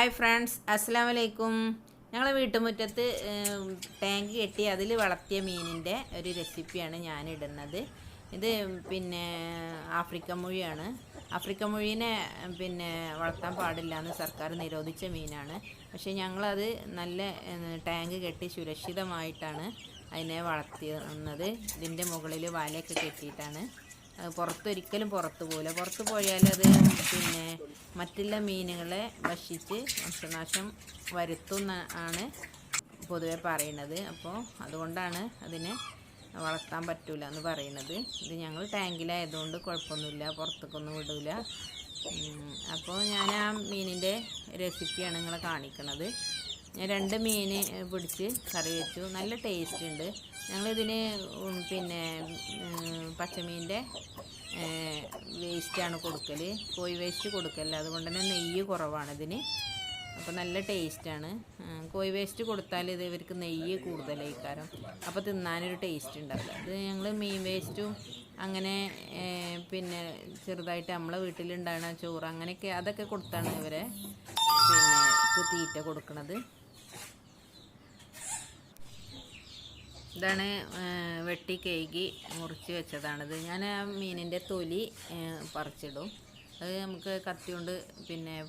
Hi friends, അസ്സലാമു അലൈക്കും. ഞങ്ങളെ വീട്ടുമുറ്റത്ത് ടാങ്ക് കെട്ടി അതിൽ വളർത്തിയ മീനിൻ്റെ ഒരു റെസിപ്പിയാണ് ഞാനിടുന്നത്. ഇത് ആഫ്രിക്കൻ മുഴിയാണ്. ആഫ്രിക്കൻ മുഴീനെ വളർത്താൻ പാടില്ല എന്ന് സർക്കാർ നിരോധിച്ച മീനാണ്. പക്ഷേ ഞങ്ങളത് നല്ല ടാങ്ക് കെട്ടി സുരക്ഷിതമായിട്ടാണ് അതിനെ വളർത്തുന്നത്. ഇതിൻ്റെ മുകളിൽ വലയൊക്കെ കെട്ടിയിട്ടാണ്. പുറത്തൊരിക്കലും പുറത്ത് പോകില്ല. പുറത്ത് പോയാൽ അത് മറ്റുള്ള മീനുകളെ ഭക്ഷിച്ച് വംശനാശം വരുത്തുന്ന ആണ് പൊതുവെ പറയുന്നത്. അപ്പോൾ അതുകൊണ്ടാണ് അതിനെ വളർത്താൻ പറ്റില്ല എന്ന് പറയുന്നത്. ഇത് ഞങ്ങൾ ടാങ്കിലായതുകൊണ്ട് കുഴപ്പമൊന്നുമില്ല, പുറത്തേക്കൊന്നും വിടില്ല. അപ്പോൾ ഞാൻ ആ മീനിൻ്റെ റെസിപ്പിയാണ് നിങ്ങളെ കാണിക്കുന്നത്. ഞാൻ 2 മീൻ പിടിച്ച് കറി വെച്ചു. നല്ല ടേസ്റ്റ് ഉണ്ട്. ഞങ്ങളിതിന് പച്ചമീൻ്റെ വേസ്റ്റാണ് കൊടുക്കൽ, കോഴി വേസ്റ്റ് കൊടുക്കൽ. അതുകൊണ്ട് തന്നെ നെയ്യ് കുറവാണ് ഇതിന്. അപ്പോൾ നല്ല ടേസ്റ്റാണ്. കോഴി വേസ്റ്റ് കൊടുത്താൽ ഇത് ഇവർക്ക് നെയ്യ് കൂടുതലായിക്കാരം, അപ്പോൾ തിന്നാനൊരു ടേസ്റ്റ് ഉണ്ടാവില്ല. ഇത് ഞങ്ങൾ മീൻ വേസ്റ്റും അങ്ങനെ ചെറുതായിട്ട് നമ്മളെ വീട്ടിലുണ്ടാകുന്ന ചോറ് അങ്ങനെയൊക്കെ അതൊക്കെ കൊടുത്താണ് ഇവരെ തീറ്റ കൊടുക്കുന്നത്. ഇതാണ് വെട്ടി കഴുകി മുറിച്ച് വെച്ചതാണിത്. ഞാൻ ആ മീനിൻ്റെ തൊലി പറിച്ചിടും. അത് നമുക്ക് കത്തി കൊണ്ട്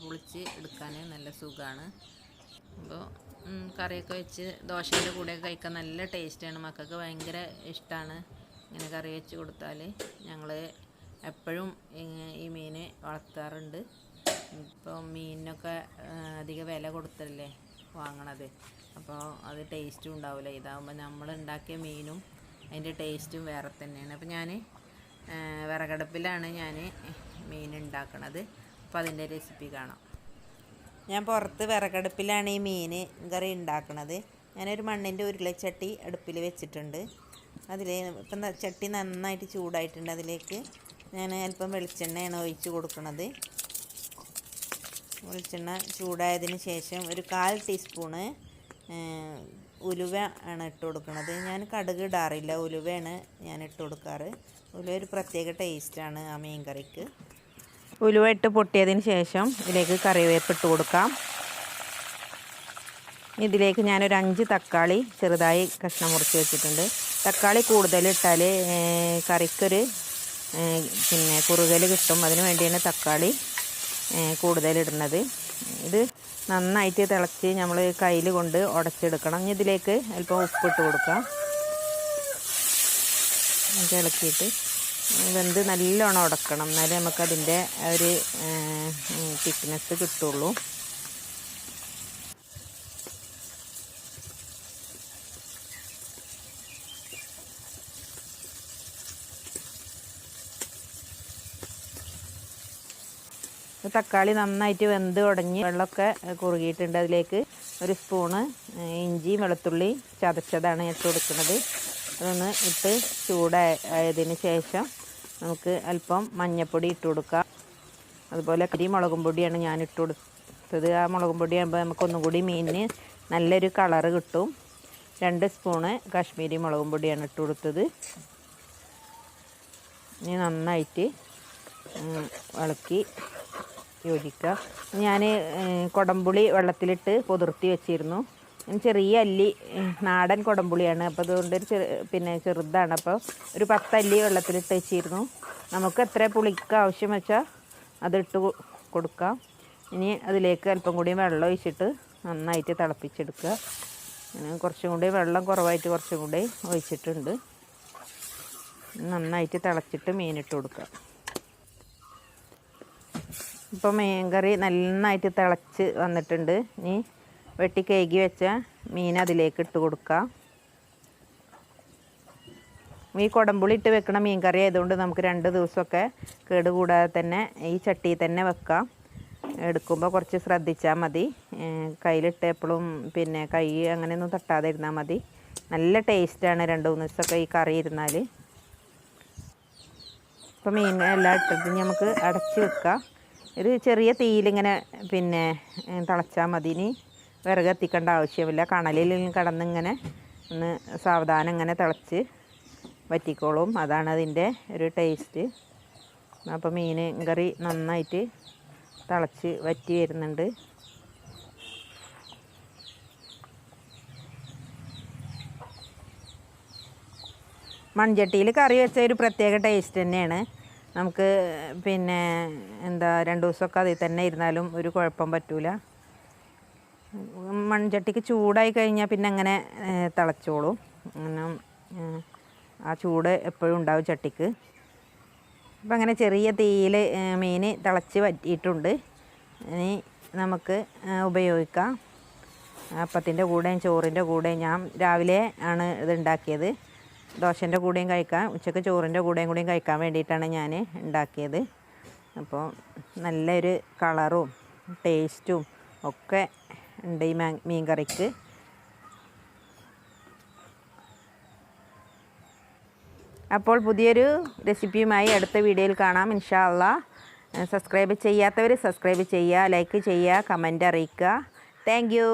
പൊളിച്ച് എടുക്കാൻ നല്ല സുഖമാണ്. അപ്പോൾ കറിയൊക്കെ വെച്ച് ദോശയുടെ കൂടെയൊക്കെ കഴിക്കാൻ നല്ല ടേസ്റ്റാണ്. മക്കൾക്ക് ഭയങ്കര ഇഷ്ടമാണ് ഇങ്ങനെ കറി വെച്ച് കൊടുത്താൽ. ഞങ്ങൾ എപ്പോഴും ഈ മീൻ വളർത്താറുണ്ട്. ഇപ്പോൾ മീനിനൊക്കെ അധിക വില കൊടുത്തല്ലേ വാങ്ങണത്, അപ്പോൾ അത് ടേസ്റ്റും ഉണ്ടാവില്ല. ഇതാകുമ്പോൾ നമ്മൾ ഉണ്ടാക്കിയ മീനും അതിൻ്റെ ടേസ്റ്റും വേറെ തന്നെയാണ്. അപ്പോൾ ഞാൻ വിറകടുപ്പിലാണ് മീൻ ഉണ്ടാക്കണത്. അപ്പോൾ അതിൻ്റെ റെസിപ്പി കാണാം. ഞാൻ പുറത്ത് വിറകടുപ്പിലാണ് ഈ മീൻ കറി ഉണ്ടാക്കണത്. ഞാനൊരു മണ്ണിൻ്റെ ഉരുളച്ചട്ടി അടുപ്പിൽ വെച്ചിട്ടുണ്ട്. അതിൽ ഇപ്പം ചട്ടി നന്നായിട്ട് ചൂടായിട്ടുണ്ട്. അതിലേക്ക് ഞാൻ അല്പം വെളിച്ചെണ്ണയാണ് ഒഴിച്ച് കൊടുക്കുന്നത്. വെളിച്ചെണ്ണ ചൂടായതിന് ശേഷം ഒരു 1/4 ടീസ്പൂണ് ഉലുവ ആണ് ഇട്ട് കൊടുക്കുന്നത്. ഞാൻ കടുക് ഇടാറില്ല, ഉലുവയാണ് ഞാൻ ഇട്ട് കൊടുക്കാറ്. ഉലുവ ഒരു പ്രത്യേക ടേസ്റ്റാണ് ആ മീൻ കറിക്ക്. ഉലുവ ഇട്ട് പൊട്ടിയതിന് ശേഷം ഇതിലേക്ക് കറിവേപ്പ് ഇട്ട് കൊടുക്കാം. ഇതിലേക്ക് ഞാനൊരു 5 തക്കാളി ചെറുതായി കഷ്ണം മുറിച്ച് വെച്ചിട്ടുണ്ട്. തക്കാളി കൂടുതലിട്ടാൽ കറിക്കൊരു കുറുകൽ കിട്ടും. അതിന് വേണ്ടിയാണ് തക്കാളി കൂടുതലിടുന്നത്. ഇത് നന്നായിട്ട് തിളച്ച് നമ്മൾ കയ്യിൽ കൊണ്ട് ഉടച്ചെടുക്കണം. ഇതിലേക്ക് അല്പം ഉപ്പിട്ട് കൊടുക്കാം. ഇളക്കിയിട്ട് വെന്ത് നല്ലോണം ഉടക്കണം, എന്നാലേ നമുക്കതിൻ്റെ ഒരു തിക്നെസ് കിട്ടുള്ളൂ. തക്കാളി നന്നായിട്ട് വെന്ത് ഉടഞ്ഞ് വെള്ളമൊക്കെ കുറുകിയിട്ടുണ്ട്. അതിലേക്ക് ഒരു സ്പൂണ് ഇഞ്ചി വെളുത്തുള്ളി ചതച്ചതാണ് ഇട്ട് കൊടുക്കുന്നത്. അതൊന്ന് ഇട്ട് ചൂടായതിന് ശേഷം നമുക്ക് അല്പം മഞ്ഞൾപ്പൊടി ഇട്ട് കൊടുക്കാം. അതുപോലെ മുളകും പൊടിയാണ് ഞാൻ ഇട്ട് കൊടുത്തത്. ആ മുളകും പൊടി ആകുമ്പോൾ നമുക്കൊന്നും കൂടി മീനിന് നല്ലൊരു കളറ് കിട്ടും. 2 സ്പൂണ് കാശ്മീരി മുളകും പൊടിയാണ് ഇട്ട് കൊടുത്തത്. ഇനി നന്നായിട്ട് ഇളക്കി യോജിക്കുക. ഞാൻ കുടംപുളി വെള്ളത്തിലിട്ട് കുതിർത്തി വെച്ചിരുന്നു. ചെറിയ അല്ലി നാടൻ കുടംപുളിയാണ്, അപ്പോൾ അതുകൊണ്ട് ചെറുതാണ്. അപ്പോൾ ഒരു 10 അല്ലി വെള്ളത്തിലിട്ട് വെച്ചിരുന്നു. നമുക്ക് എത്ര പുളിക്ക് ആവശ്യം വെച്ചാൽ അതിട്ട് കൊടുക്കാം. ഇനി അതിലേക്ക് അല്പം കൂടി വെള്ളം ഒഴിച്ചിട്ട് നന്നായിട്ട് തിളപ്പിച്ചെടുക്കുക. കുറച്ചും കൂടി വെള്ളം കുറവായിട്ട് കുറച്ചും കൂടി ഒഴിച്ചിട്ടുണ്ട്. നന്നായിട്ട് തിളച്ചിട്ട് മീനിട്ട് കൊടുക്കുക. ഇപ്പോൾ മീൻ കറി നന്നായിട്ട് തിളച്ച് വന്നിട്ടുണ്ട്. ഇനി വെട്ടി കഴുകി വെച്ച മീൻ അതിലേക്ക് ഇട്ട് കൊടുക്കാം. ഈ കുടംപുളി ഇട്ട് വെക്കണ മീൻ കറി ആയതുകൊണ്ട് നമുക്ക് 2 ദിവസമൊക്കെ കേടുകൂടാതെ തന്നെ ഈ ചട്ടിയിൽ തന്നെ വെക്കാം. എടുക്കുമ്പോൾ കുറച്ച് ശ്രദ്ധിച്ചാൽ മതി. കയ്യിലിട്ട് എപ്പോഴും കൈ അങ്ങനെയൊന്നും തട്ടാതെ ഇരുന്നാൽ മതി. നല്ല ടേസ്റ്റാണ് 2-3 ദിവസമൊക്കെ ഈ കറി ഇരുന്നാൽ. ഇപ്പോൾ മീൻ എല്ലാം ഇട്ടിട്ട് നമുക്ക് അടച്ച് വെക്കാം. ഒരു ചെറിയ തീയിലിങ്ങനെ തിളച്ചാൽ മതി. ഇനി വിറക് എത്തിക്കേണ്ട ആവശ്യമില്ല. കണലിൽ കിടന്നിങ്ങനെ ഒന്ന് സാവധാനം ഇങ്ങനെ തിളച്ച് വറ്റിക്കോളും. അതാണ് അതിൻ്റെ ഒരു ടേസ്റ്റ്. അപ്പോൾ മീൻ കറി നന്നായിട്ട് തിളച്ച് വറ്റി വരുന്നുണ്ട്. മൺചട്ടിയിൽ കറി വെച്ച ഒരു പ്രത്യേക ടേസ്റ്റ് തന്നെയാണ്. നമുക്ക് പിന്നെ എന്താ 2 ദിവസമൊക്കെ അതിൽ തന്നെ ഇരുന്നാലും ഒരു കുഴപ്പം പറ്റൂല. മൺചട്ടിക്ക് ചൂടായി കഴിഞ്ഞാൽ പിന്നെ അങ്ങനെ തിളച്ചോളും. അങ്ങനെ ആ ചൂട് എപ്പോഴും ഉണ്ടാവും ചട്ടിക്ക്. അപ്പം അങ്ങനെ ചെറിയ തീയിൽ മീൻ തിളച്ച് വറ്റിയിട്ടുണ്ട്. ഇനി നമുക്ക് ഉപയോഗിക്കാം. അപ്പത്തിൻ്റെ കൂടെയും ചോറിൻ്റെ കൂടെയും. ഞാൻ രാവിലെ ആണ് ഇത് ഉണ്ടാക്കിയത്. ദോശൻ്റെ കൂടെയും കഴിക്കാം, ഉച്ചക്ക് ചോറിൻ്റെ കൂടെയും കഴിക്കാൻ വേണ്ടിയിട്ടാണ് ഞാൻ ഉണ്ടാക്കിയത്. അപ്പോൾ നല്ലൊരു കളറും ടേസ്റ്റും ഒക്കെ ഉണ്ട് ഈ മീൻ കറിക്ക്. അപ്പോൾ പുതിയൊരു റെസിപ്പിയുമായി അടുത്ത വീഡിയോയിൽ കാണാം ഇൻഷാ അള്ളാഹ്. സബ്സ്ക്രൈബ് ചെയ്യാത്തവർ സബ്സ്ക്രൈബ് ചെയ്യുക, ലൈക്ക് ചെയ്യുക, കമൻറ്റ് അറിയിക്കുക. Thank you.